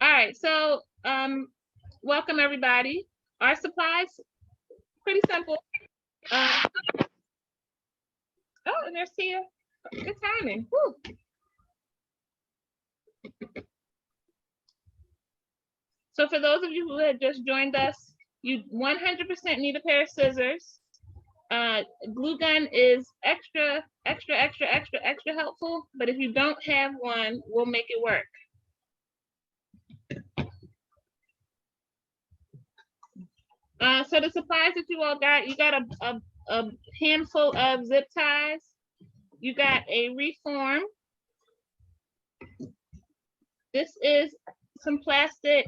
All right, so welcome everybody. Our supplies, pretty simple. Oh, and there's Tia. Good timing. Woo. So for those of you who had just joined us, you 100% need a pair of scissors. Glue gun is extra helpful, but if you don't have one, we'll make it work. So the supplies that you all got, you got a handful of zip ties. You got a reform. This is some plastic.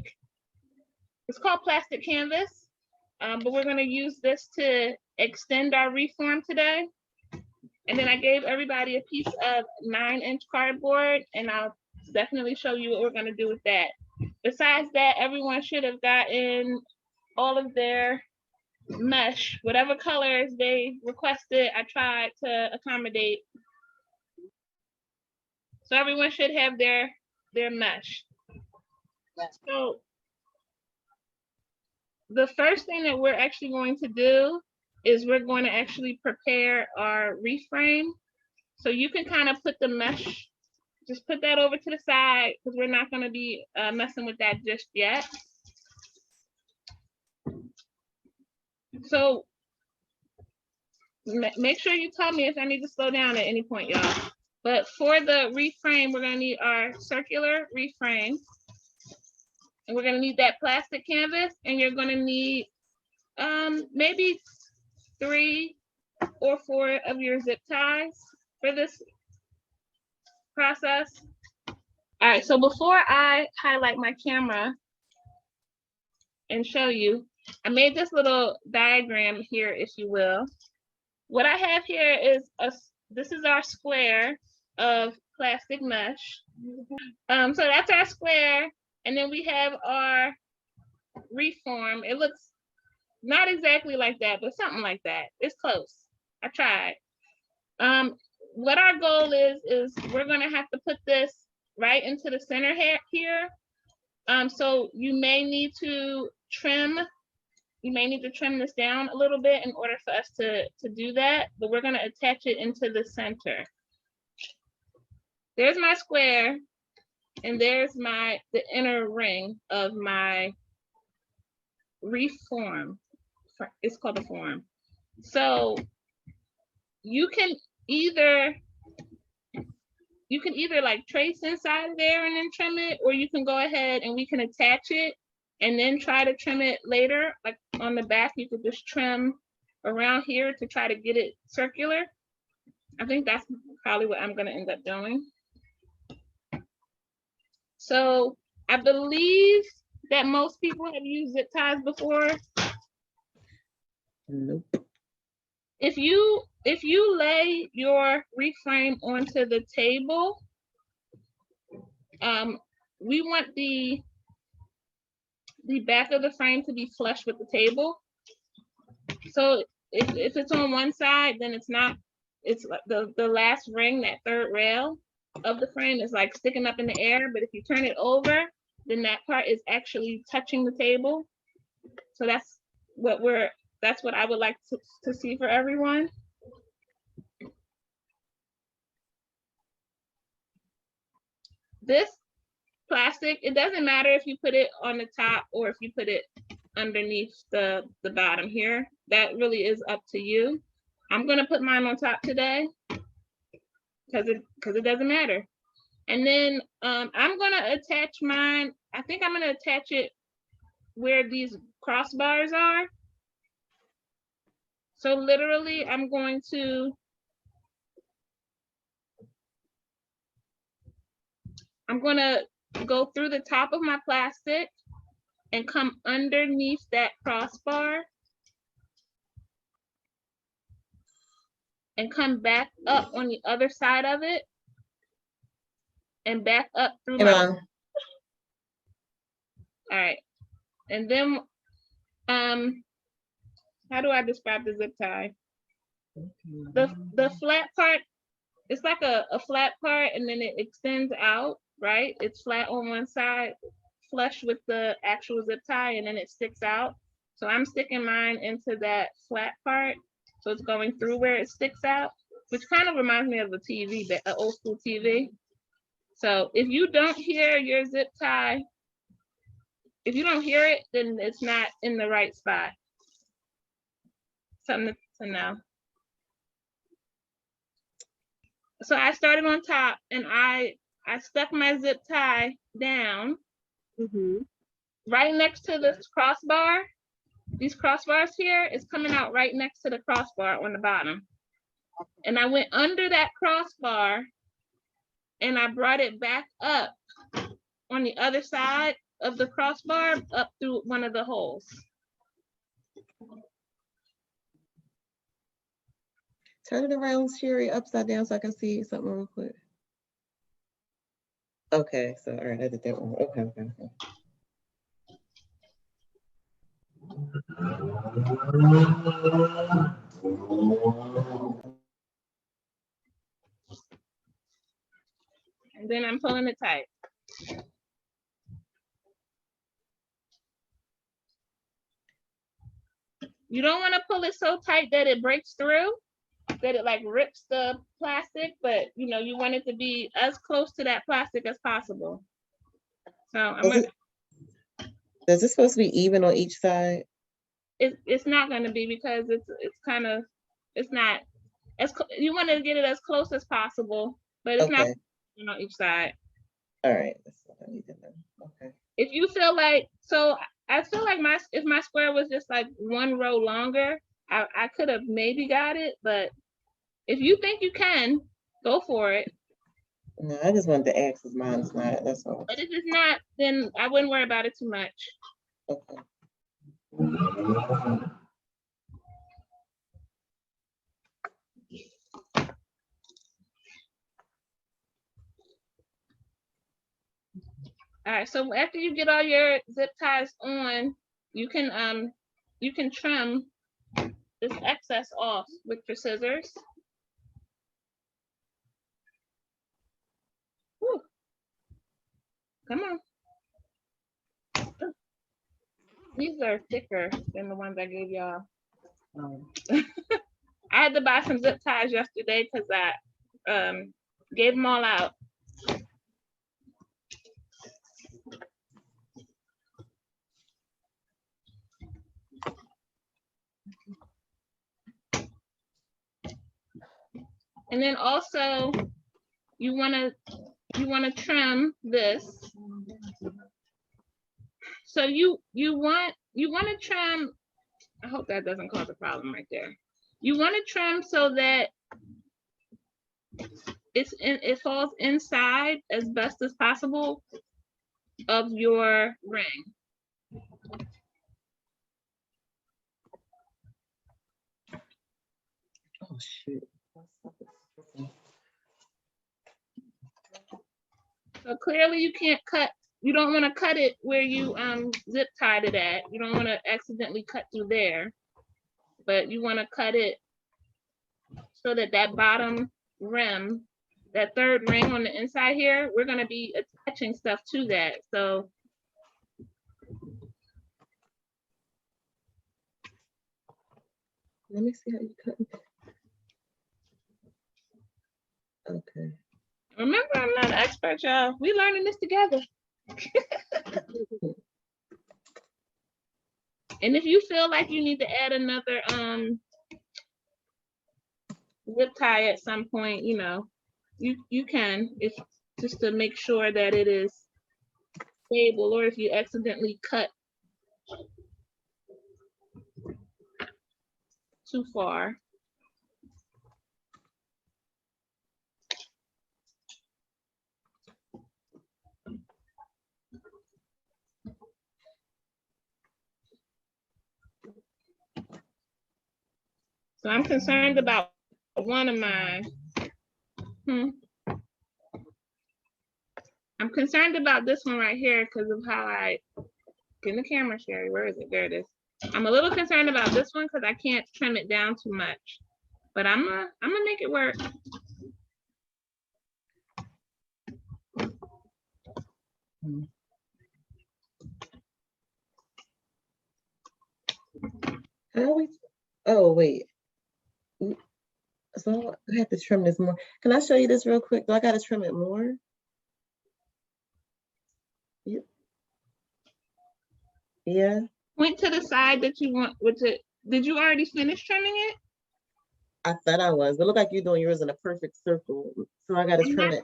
It's called plastic canvas, but we're going to use this to extend our reform today. And then I gave everybody a piece of 9-inch cardboard, and I'll definitely show you what we're going to do with that. Besides that, everyone should have gotten all of their mesh, whatever colors they requested. I tried to accommodate. So everyone should have their mesh. So the first thing that we're actually going to do is we're going to actually prepare our reframe. So you can kind of put the mesh, just put that over to the side because we're not going to be messing with that just yet. So make sure you tell me if I need to slow down at any point, y'all. But for the reframe, we're going to need our circular reframe. And we're going to need that plastic canvas, and you're going to need maybe 3 or 4 of your zip ties for this process. All right, so before I highlight my camera and show you, I made this little diagram here, if you will. What I have here is this is our square of plastic mesh. So that's our square. And then we have our reform. It looks not exactly like that, but something like that. It's close. I tried. What our goal is we're gonna have to put this right into the center here. So you may need to trim. You may need to trim this down a little bit in order for us to do that, but we're gonna attach it into the center. There's my square. And there's the inner ring of my reform. It's called the form. So you can either like trace inside of there and then trim it, or you can go ahead and we can attach it and then try to trim it later. Like on the back, you could just trim around here to try to get it circular. I think that's probably what I'm gonna end up doing. So I believe that most people have used zip ties before. Nope. If you lay your reframe onto the table, we want the back of the frame to be flush with the table. So if it's on one side, then it's not. It's like the last ring, that third rail of the frame is like sticking up in the air, but if you turn it over, then that part is actually touching the table. So that's what I would like to see for everyone. This plastic, it doesn't matter if you put it on the top or if you put it underneath the bottom here. That really is up to you. I'm gonna put mine on top today because it doesn't matter. And then I'm gonna attach mine. I think I'm gonna attach it where these crossbars are. So literally, I'm going to go through the top of my plastic and come underneath that crossbar and come back up on the other side of it and back up through my. All right, and then how do I describe the zip tie? The flat part, it's like a flat part, and then it extends out, right? It's flat on one side, flush with the actual zip tie and then it sticks out. So I'm sticking mine into that flat part. So it's going through where it sticks out, which kind of reminds me of a TV, an old school TV. So if you don't hear your zip tie, if you don't hear it, then it's not in the right spot. Something to know. So I started on top and I stuck my zip tie down right next to this crossbar. These crossbars here is coming out right next to the crossbar on the bottom. And I went under that crossbar and I brought it back up on the other side of the crossbar up through one of the holes. Turn it around, Sherry, upside down so I can see something real quick. Okay, so all right, I did that one. Okay. And then I'm pulling it tight. You don't want to pull it so tight that it breaks through, that it like rips the plastic, but you know, you want it to be as close to that plastic as possible. So Is this supposed to be even on each side? It's not going to be because it's not as you want to get it as close as possible, but it's not on each side. All right, that's what I need to know. Okay. If you feel like, so I feel like if my square was just like one row longer, I could have maybe got it, but if you think you can, go for it. No, I just wanted to ask if mine's not, that's all. But if it's not, then I wouldn't worry about it too much. Okay. All right, so after you get all your zip ties on, you can trim this excess off with your scissors. Whew. Come on. These are thicker than the ones I gave y'all. I had to buy some zip ties yesterday because I gave them all out. And then also you want to trim this. So you want to trim, I hope that doesn't cause a problem right there. You want to trim so that it falls inside as best as possible of your ring. Oh shoot. So clearly you can't cut, you don't want to cut it where you zip tied it at. You don't want to accidentally cut through there, but you want to cut it so that that bottom rim, that third ring on the inside here, we're going to be attaching stuff to that. So let me see how you cut it. Okay. Remember, I'm not an expert, y'all. We learning this together. And if you feel like you need to add another zip tie at some point, you know, you can. It's just to make sure that it is stable, or if you accidentally cut too far. So I'm concerned about one of mine. I'm concerned about this one right here because of how I get in the camera, Sherry. Where is it? There it is. I'm a little concerned about this one because I can't trim it down too much, but I'm gonna make it work. How we, oh, wait. So I have to trim this more. Can I show you this real quick? Do I gotta trim it more? Yeah. Yeah, Point to the side that you want, which it, did you already finish trimming it? I thought I was. It looked like you're doing yours in a perfect circle. So I gotta I'm trim not- it.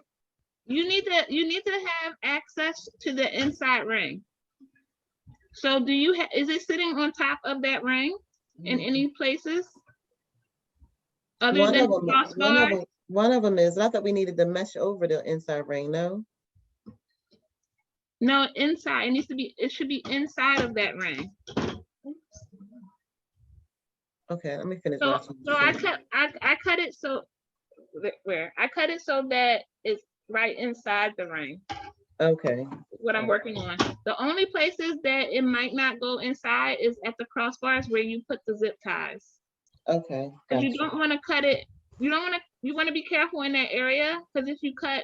You need to have access to the inside ring. So do you is it sitting on top of that ring in any places? Other One than of the them, crossbar? one of them is, I thought we needed to mesh over the inside ring, no? No, inside. It needs to be, it should be inside of that ring. Okay, let me finish So watching. I cut it so where I cut it so that it's right inside the ring. Okay. What I'm working on. The only places that it might not go inside is at the crossbars where you put the zip ties. Okay. Because Gotcha. you don't want to cut it. You don't want to. You want to be careful in that area because if you cut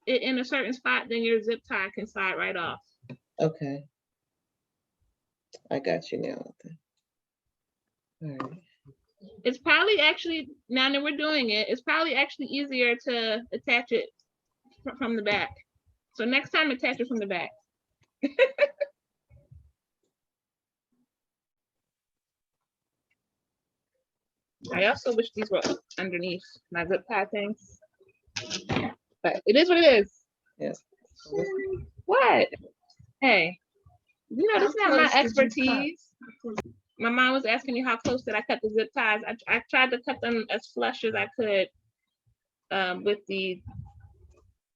it in a certain spot, then your zip tie can slide right off. Okay. I got you now. All right. It's probably actually, now that we're doing it, it's probably actually easier to attach it from the back. So next time, attach it from the back. I also wish these were underneath my zip tie things, but it is what it is. Yes. What? Hey, you know, this is not my expertise. My mom was asking me how close did I cut the zip ties. I tried to cut them as flush as I could with the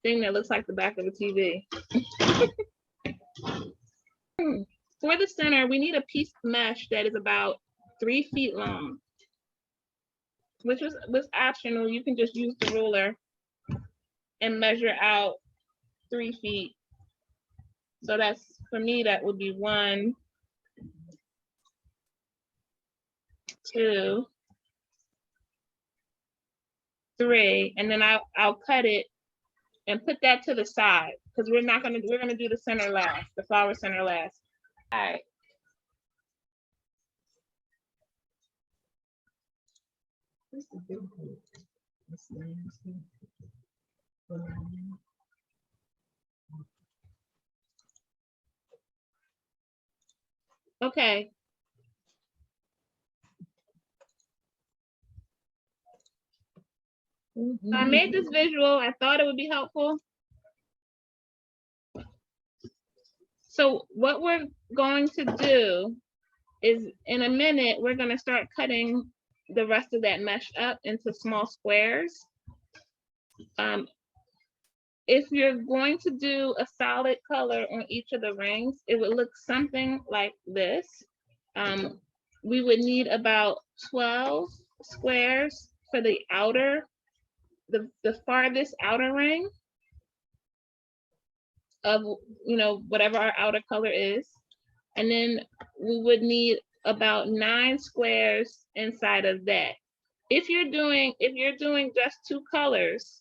thing that looks like the back of a TV. For the center, we need a piece of mesh that is about 3 feet long, which was optional. You can just use the ruler and measure out 3 feet. So that's, for me, that would be 1, 2, 3, and then I'll cut it and put that to the side because we're gonna do the center last, the flower center last. All right. Okay. So I made this visual. I thought it would be helpful. So what we're going to do is in a minute, we're going to start cutting the rest of that mesh up into small squares. If you're going to do a solid color on each of the rings, it would look something like this. We would need about 12 squares for the outer, the farthest outer ring of, you know, whatever our outer color is. And then we would need about 9 squares inside of that. If you're doing just 2 colors,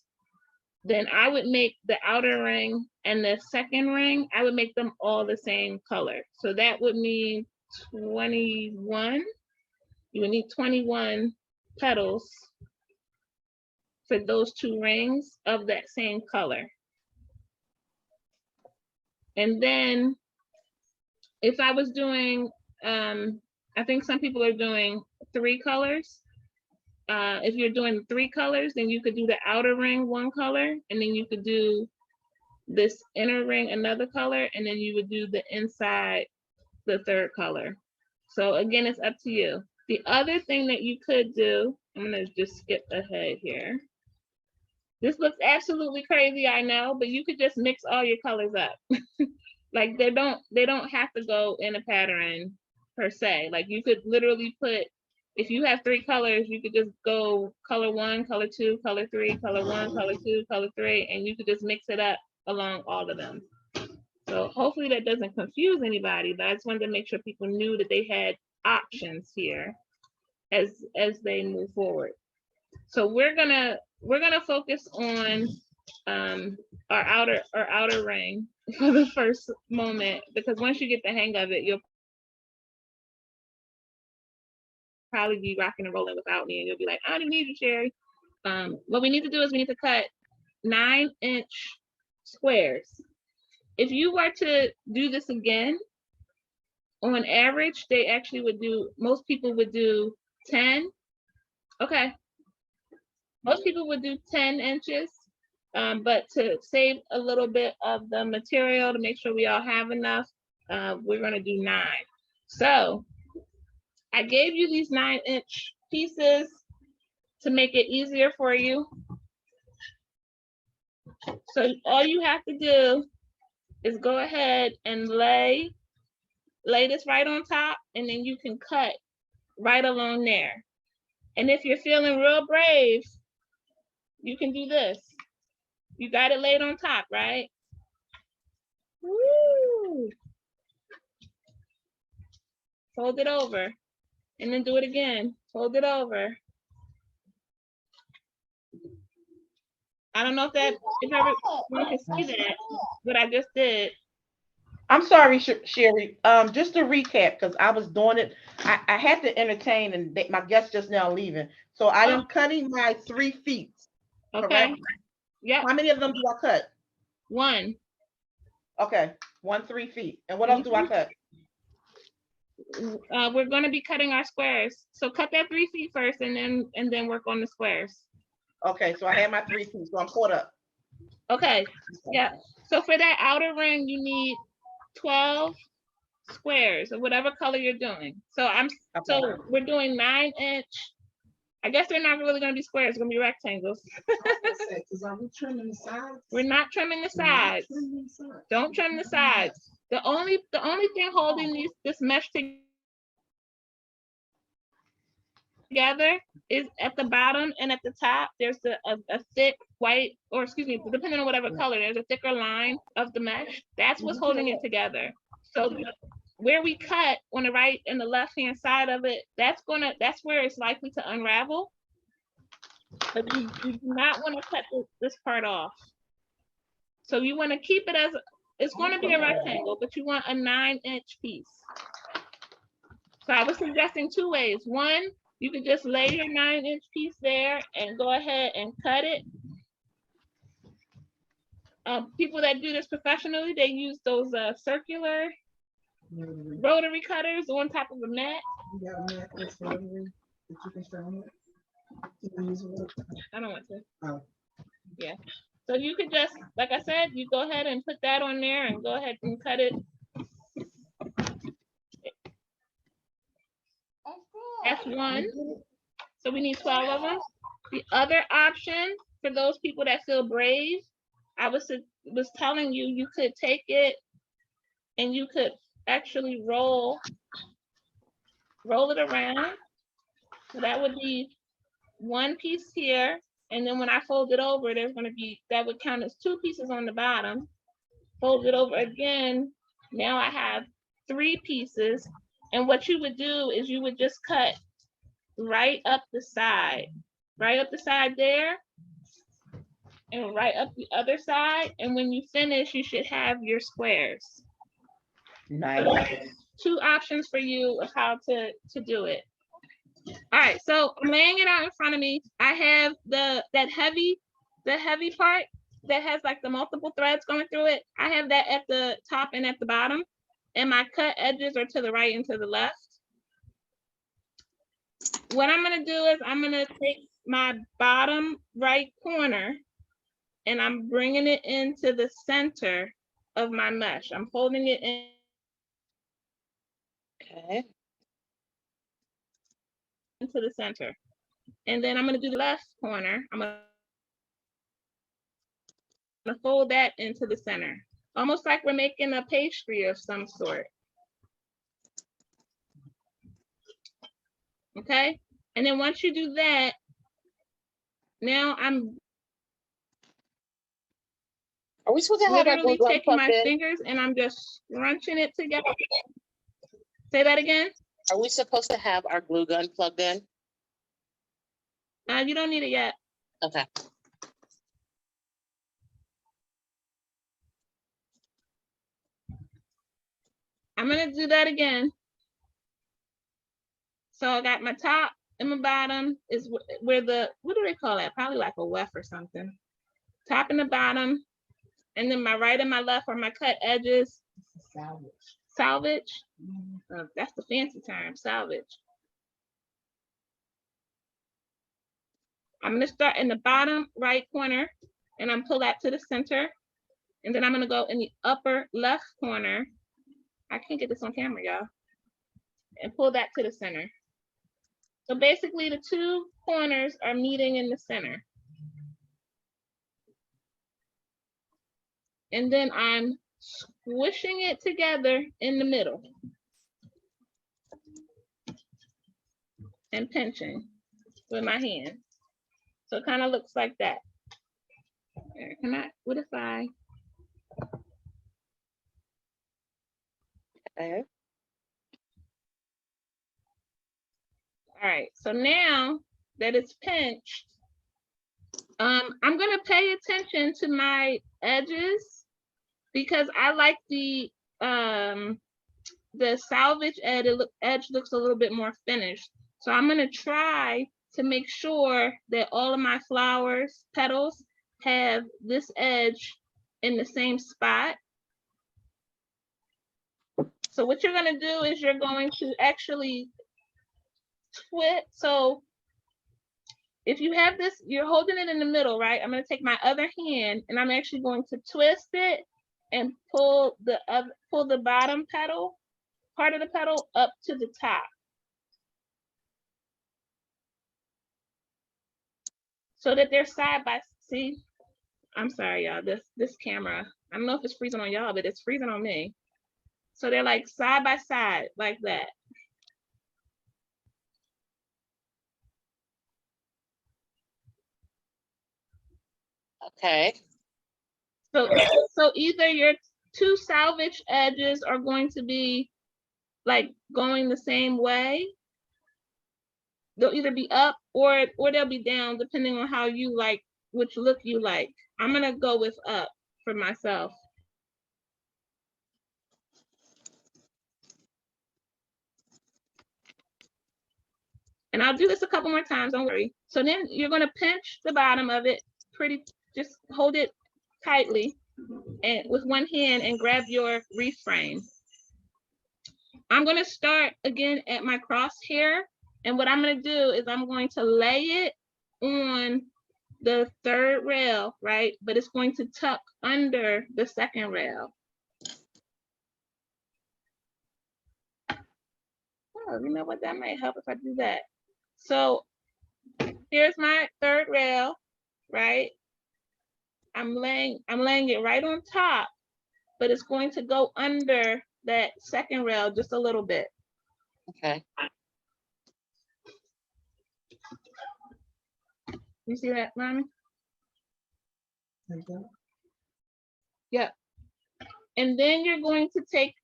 then I would make the outer ring and the second ring, I would make them all the same color. So that would mean 21. You would need 21 petals for those 2 rings of that same color. And then if I was doing, I think some people are doing 3 colors. If you're doing 3 colors, then you could do the outer ring 1 color, and then you could do this inner ring another color, and then you would do the inside the 3rd color. So again, it's up to you. The other thing that you could do, I'm gonna just skip ahead here. This looks absolutely crazy, I know, but you could just mix all your colors up. Like they don't have to go in a pattern per se. Like you could literally put, if you have 3 colors, you could just go color 1, color 2, color 3, color 1, color 2, color 3, and you could just mix it up along all of them. So hopefully that doesn't confuse anybody, but I just wanted to make sure people knew that they had options here as they move forward. So we're gonna focus on our outer ring for the first moment, because once you get the hang of it, you'll probably be rocking and rolling without me, and you'll be like, I don't even need you, Sherry. What we need to do is we need to cut 9-inch squares. If you were to do this again, on average, they actually would do, most people would do 10. Okay. Most people would do 10 inches, but to save a little bit of the material to make sure we all have enough, we're gonna do 9. So I gave you these 9-inch pieces to make it easier for you. So all you have to do is go ahead and lay this right on top, and then you can cut right along there. And if you're feeling real brave, you can do this. You got it laid on top, right? Woo! Fold it over, and then do it again. Fold it over. I don't know if everyone can see that, what I just did. I'm sorry, Sherry. Just to recap, because I was doing it, I had to entertain, and my guest just now leaving. So I am cutting my 3 feet. Okay. Correct? Yeah. How many of them do I cut? 1. Okay, 1 3 feet. And what else do I cut? We're going to be cutting our squares. So cut that 3 feet first, and then work on the squares. Okay, so I have my 3 feet, so I'm caught up. Okay. Yeah. So for that outer ring, you need 12 squares of whatever color you're doing. So so we're doing 9-inch. I guess they're not really going to be squares. It's going to be rectangles. Are we trimming the sides? We're not trimming the sides. Don't trim the sides. The only thing holding this mesh together is at the bottom and at the top. There's a thick white, or excuse me, depending on whatever color, there's a thicker line of the mesh. That's what's holding it together. So where we cut on the right and the left hand side of it, that's where it's likely to unravel. But you do not want to cut this part off. So you want to keep it as, it's going to be a rectangle, but you want a 9-inch piece. So I was suggesting 2 ways. One, you could just lay your 9-inch piece there and go ahead and cut it. People that do this professionally, they use those circular rotary cutters on top of a mat. You got a mat that's rotary that you can show me? Can you use it? I don't want to. Oh. Yeah. So you could just, like I said, you go ahead and put that on there and go ahead and cut it. That's 1. So we need 12 of them. The other option for those people that feel brave, I was telling you, you could take it and you could actually roll it around. So that would be 1 piece here. And then when I fold it over, there's going to be, that would count as 2 pieces on the bottom. Fold it over again. Now I have 3 pieces. And what you would do is you would just cut right up the side there, and right up the other side. And when you finish, you should have your squares. Nice. So 2 options for you of how to do it. All right, so I'm laying it out in front of me. I have the heavy part that has like the multiple threads going through it. I have that at the top and at the bottom, and my cut edges are to the right and to the left. What I'm gonna do is I'm gonna take my bottom right corner and I'm bringing it into the center of my mesh. I'm holding it in. Okay. Into the center. And then I'm going to do the left corner. I'm going to fold that into the center. Almost like we're making a pastry of some sort. Okay? And then once you do that, now I'm Are we supposed to have our literally glue gun taking my plugged in? fingers and I'm just scrunching it together. Say that again? Are we supposed to have our glue gun plugged in? You don't need it yet. Okay. I'm going to do that again. So I got my top and my bottom is where the, what do they call that? Probably like a weft or something. Top and the bottom. And then my right and my left are my cut edges. Salvage. Salvage. That's the fancy term, salvage. I'm gonna start in the bottom right corner and I'm pull that to the center. And then I'm gonna go in the upper left corner. I can't get this on camera, y'all. And pull that to the center. So basically the two corners are meeting in the center. And then I'm squishing it together in the middle. And pinching with my hand. So it kind of looks like that. Can I, what if I? Okay. All right, so now that it's pinched, I'm gonna pay attention to my edges because I like the salvage edge. Edge looks a little bit more finished. So I'm gonna try to make sure that all of my flowers, petals, have this edge in the same spot. So what you're gonna do is you're going to actually twist. So if you have this, you're holding it in the middle, right? I'm gonna take my other hand and I'm actually going to twist it and pull the bottom petal, part of the petal up to the top. So that they're side by, see, I'm sorry, y'all, this camera, I don't know if it's freezing on y'all, but it's freezing on me. So they're like side by side, like that. Okay. So either your two salvage edges are going to be like going the same way. They'll either be up or they'll be down, depending on how you like, which look you like. I'm gonna go with up for myself. And I'll do this a couple more times, don't worry. So then you're gonna pinch the bottom of it, just hold it tightly and with one hand and grab your wreath frame. I'm gonna start again at my crosshair. And what I'm gonna do is I'm going to lay it on the third rail, right? But it's going to tuck under the second rail. Oh, you know what? That might help if I do that. So here's my third rail, right? I'm laying it right on top, but it's going to go under that second rail just a little bit. Okay. You see that, Mommy? Like that? Yep. And then you're going to take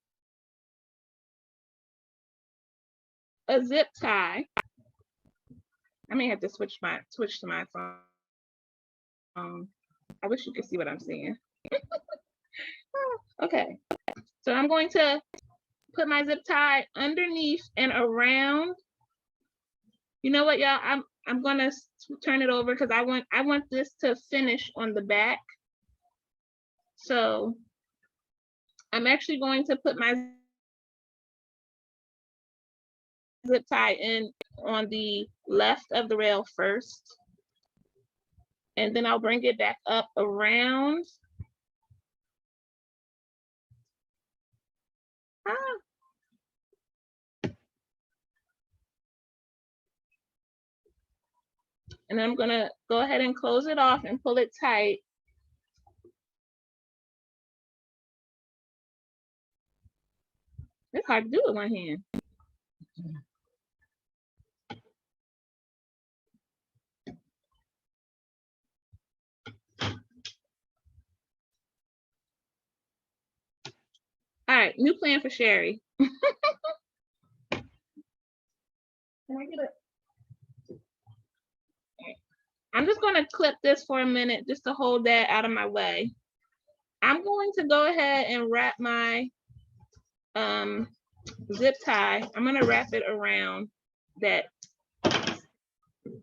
a zip tie. I may have to switch to my phone. I wish you could see what I'm seeing. Okay. So I'm going to put my zip tie underneath and around. You know what, y'all? I'm gonna turn it over because I want this to finish on the back. So I'm actually going to put my zip tie in on the left of the rail first. And then I'll bring it back up around. And I'm gonna go ahead and close it off and pull it tight. It's hard to do with one hand. All right, new plan for Sherry. Can I get it? I'm just going to clip this for a minute just to hold that out of my way. I'm going to go ahead and wrap my zip tie. I'm going to wrap it around that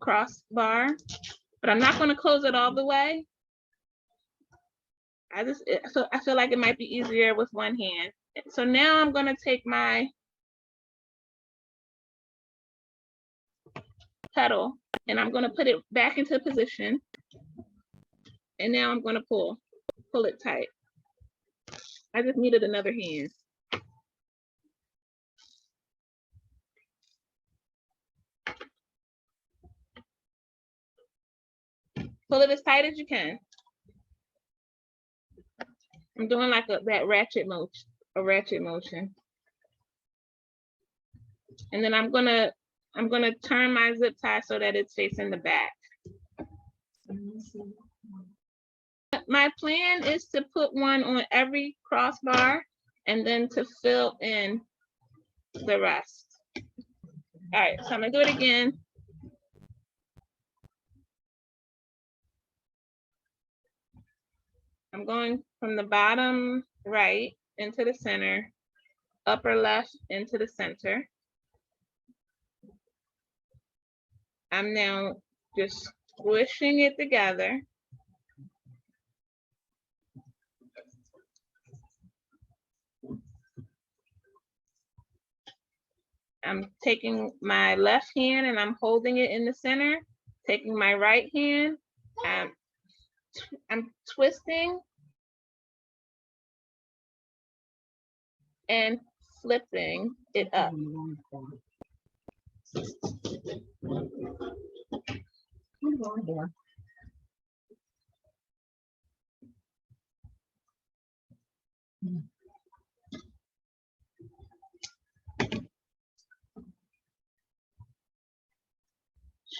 crossbar, but I'm not going to close it all the way. I feel like it might be easier with one hand. So now I'm going to take my petal and I'm going to put it back into position. And now I'm going to pull it tight. I just needed another hand. Pull it as tight as you can. I'm doing like that ratchet motion, and then I'm gonna turn my zip tie so that it's facing the back. My plan is to put one on every crossbar and then to fill in the rest. All right, so I'm gonna do it again. I'm going from the bottom right into the center, upper left into the center. I'm now just squishing it together. I'm taking my left hand and I'm holding it in the center, taking my right hand, I'm twisting and flipping it up.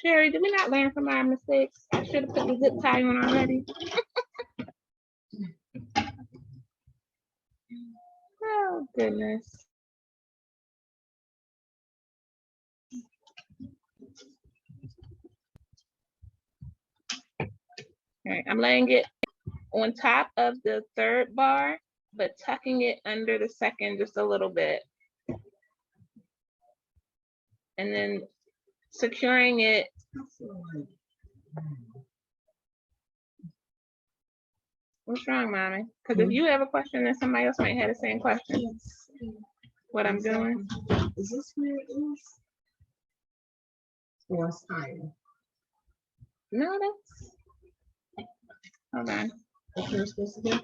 Sherry, did we not learn from our mistakes? I should have put the zip tie on already. Oh, goodness. All right, I'm laying it on top of the third bar, but tucking it under the second just a little bit. And then securing it. What's wrong, Mommy? Because if you have a question, then somebody else might have the same question. What I'm doing. Is this where it is? Or it's higher? No, that's. Hold on. That's what it's supposed to be?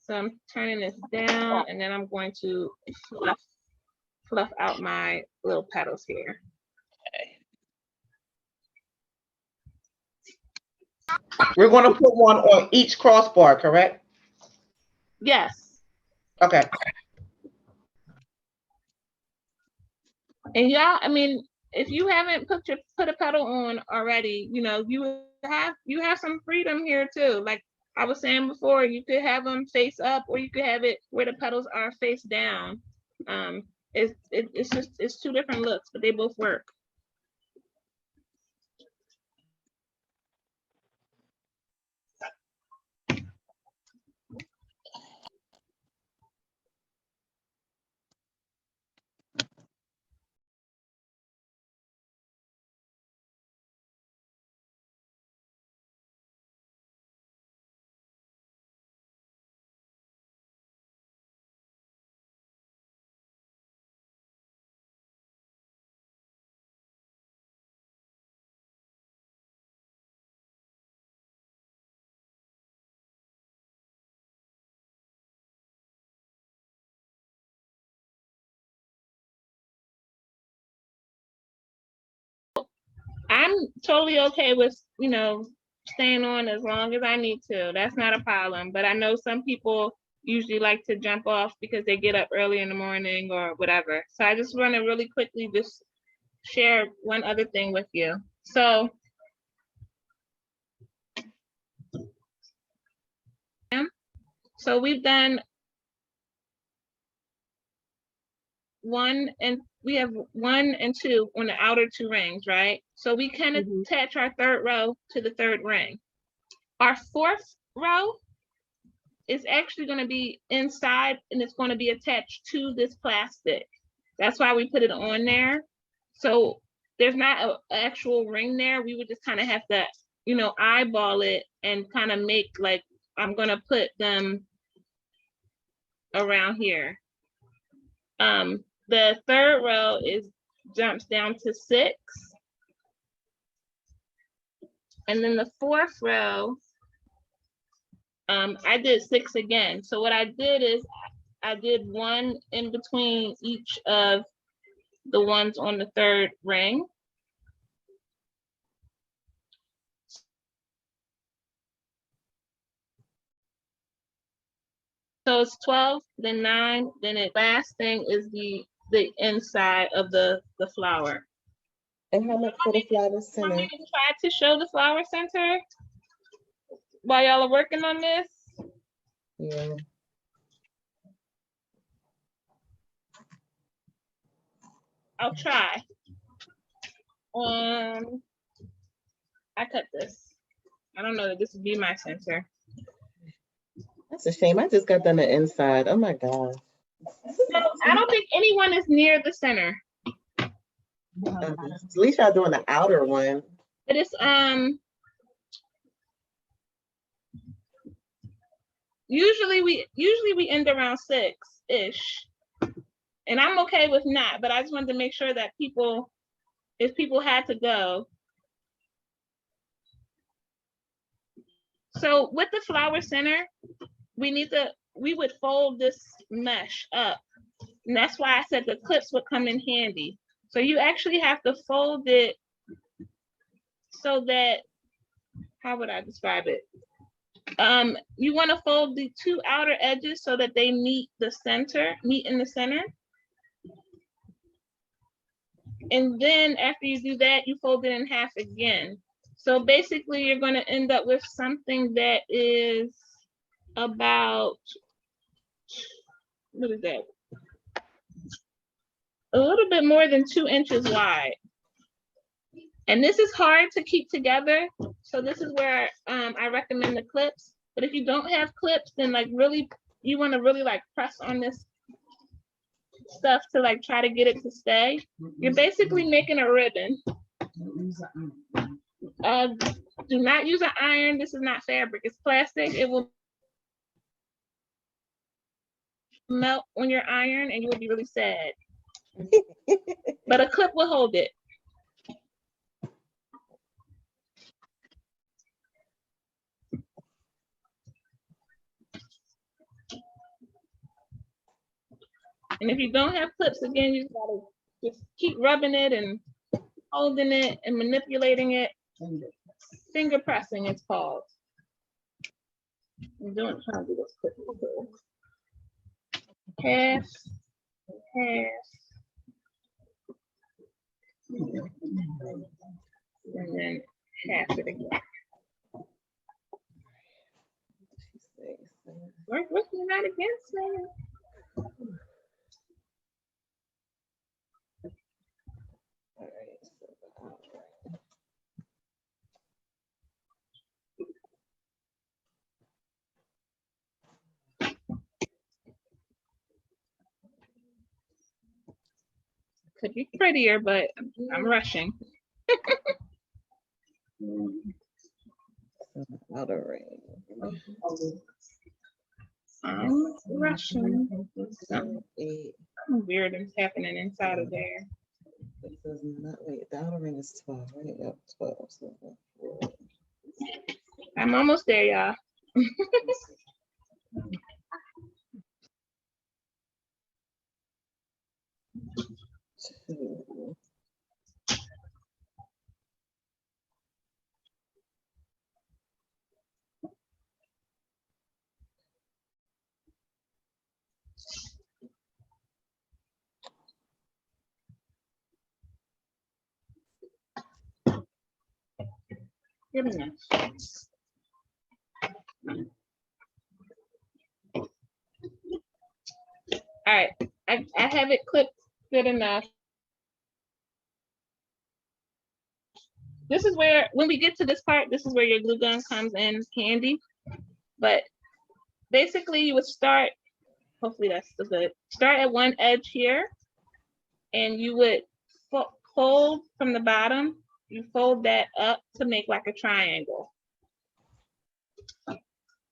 So I'm turning this down and then I'm going to fluff out my little petals here. We're going to put one on each crossbar, correct? Yes. Okay. And y'all, I mean, if you haven't put a petal on already, you know, you have some freedom here too. Like I was saying before, you could have them face up or you could have it where the petals are face down. It's two different looks, but they both work. I'm totally okay with, you know, staying on as long as I need to. That's not a problem. But I know some people usually like to jump off because they get up early in the morning or whatever. So I just want to really quickly just share one other thing with you. So we've done we have 1 and 2 on the outer 2 rings, right? So we can attach our third row to the third ring. Our fourth row is actually going to be inside and it's going to be attached to this plastic. That's why we put it on there. So there's not an actual ring there. We would just kind of have to, you know, eyeball it and kind of make like, I'm gonna put them around here. The third row jumps down to 6. And then the fourth row, I did 6 again. So what I did is I did 1 in between each of the ones on the third ring. So it's 12, then 9, then the last thing is the inside of the flower. And how much for the flower Want center? me to try to show the flower center while y'all are working on this? Yeah. I'll try. I cut this. I don't know that this would be my center. That's a shame. I just got done the inside. Oh my God. No, I don't think anyone is near the center. At least y'all doing the outer one. But it's usually we end around 6-ish. And I'm okay with not, but I just wanted to make sure that if people had to go. So with the flower center, we would fold this mesh up. And that's why I said the clips would come in handy. So you actually have to fold it so that, how would I describe it? You want to fold the 2 outer edges so that they meet in the center. And then after you do that, you fold it in half again. So basically you're going to end up with something that is about, what is that? A little bit more than 2 inches wide. And this is hard to keep together. So this is where I recommend the clips. But if you don't have clips, then like really, you want to really like press on this stuff to like try to get it to stay. You're basically making a ribbon. Do not use an iron. This is not fabric, it's plastic. It will melt on your iron and you will be really sad. But a clip will hold it. And if you don't have clips, again, you gotta just keep rubbing it and holding it and manipulating it. Finger pressing, it's called. I'm trying to do this quickly. Half, half. And then half it again. Work with me, not against me. All right. Could be prettier, but I'm rushing. Outer ring. I'm rushing. Something 8. weird is happening inside of there. It says not, wait, the outer ring is 12, right? Yep, 12. So, I'm almost there, y'all. two. Good enough. All right, I have it clipped good enough. This is where, when we get to this part, this is where your glue gun comes in handy. But basically you would start, hopefully that's still good. Start at one edge here and you would fold from the bottom, you fold that up to make like a triangle.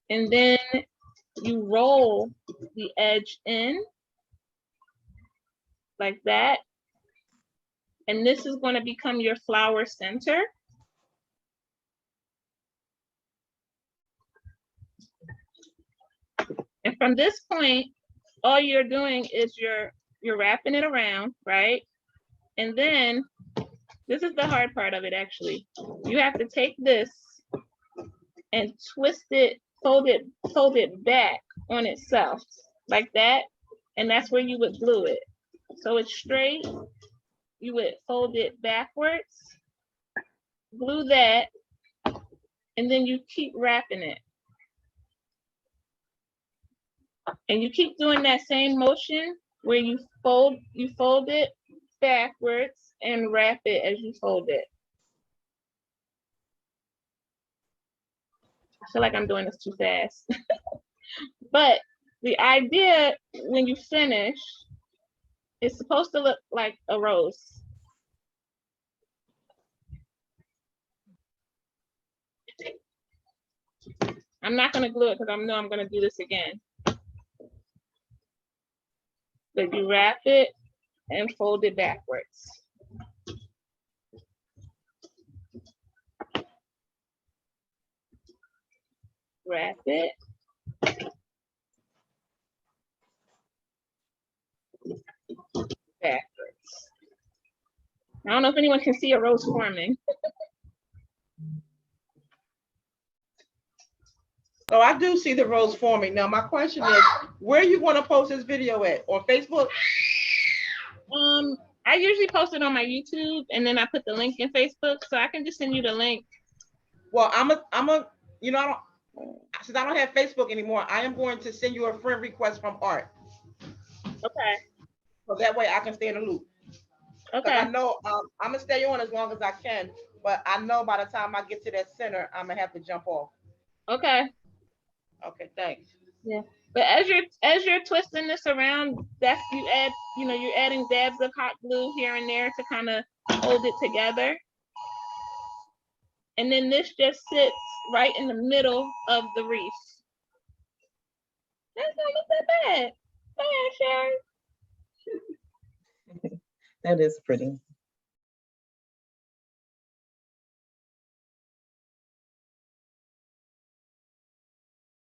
And then you roll the edge in like that. And this is going to become your flower center. And from this point, all you're doing is you're wrapping it around, right? And then this is the hard part of it actually. You have to take this and twist it, fold it back on itself like that. And that's where you would glue it. So it's straight, you would fold it backwards, glue that, and then you keep wrapping it. And you keep doing that same motion where you fold it backwards and wrap it as you fold it. I feel like I'm doing this too fast. But the idea when you finish, it's supposed to look like a rose. I'm not gonna glue it because I know I'm gonna do this again. But you wrap it and fold it backwards. Wrap it. Backwards. I don't know if anyone can see a rose forming. So I do see the rose forming. Now, my question is, where you want to post this video at? On Facebook? I usually post it on my YouTube and then I put the link in Facebook, so I can just send you the link. Well, you know, since I don't have Facebook anymore, I am going to send you a friend request from Art. Okay. So that way I can stay in the loop. Okay. I know I'm gonna stay on as long as I can, but I know by the time I get to that center, I'm gonna have to jump off. Okay. Okay, thanks. Yeah. But as you're twisting this around, that's you're adding dabs of hot glue here and there to kind of hold it together. And then this just sits right in the middle of the wreath. That's not look that bad. Go ahead, Sherry. That is pretty.